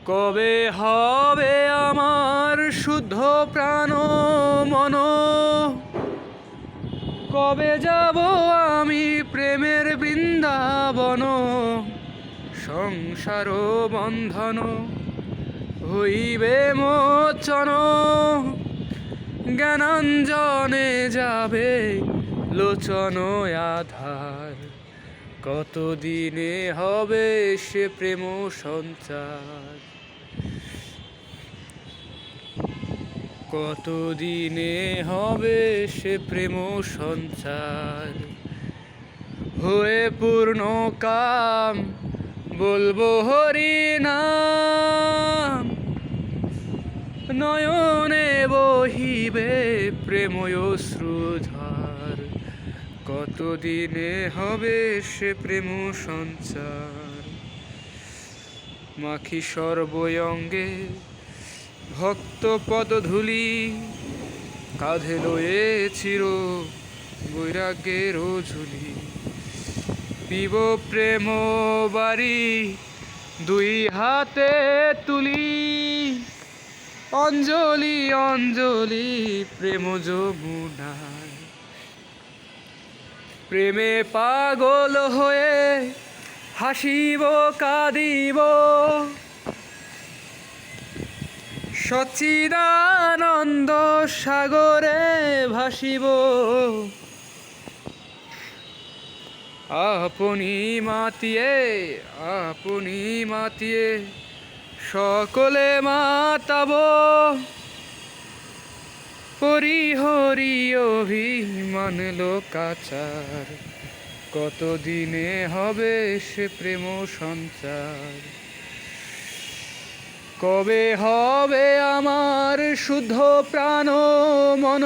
কবে হবে আমার শুদ্ধ প্রাণ মন, কবে যাব আমি প্রেমের বৃন্দাবন। সংসার বন্ধন হইবে মোচন, জ্ঞানাঞ্জনে যাবে লোচন আধার। কতদিনে হবে সে প্রেম সঞ্চার, কতদিনে হবে সে প্রেম সঞ্চার। হয়ে পূর্ণ কাম বলবো হরি নাম, নয়নে বহিবে প্রেময় অশ্রুধার। কতদিনে হবে সে প্রেম সঞ্চার। মাখি সর্বঙ্গে ভক্ত পদধূলি, কাঁধে লয়ে চির বৈরাগ্যের ঝুলি। পিব প্রেম বাড়ি দুই হাতে তুলি, অঞ্জলি অঞ্জলি প্রেম যমুনায়। প্রেমে পাগল হয়ে হাসিব কাঁদিব, সচ্চিদানন্দ সাগরে ভাসিব। আপনি মাতিয়ে সকলে মাতাব, হরি হরি অভিমান লোকাচার। কতদিনে হবে সে প্রেম সঞ্চার, কবে হবে আমার শুদ্ধ প্রাণ মন।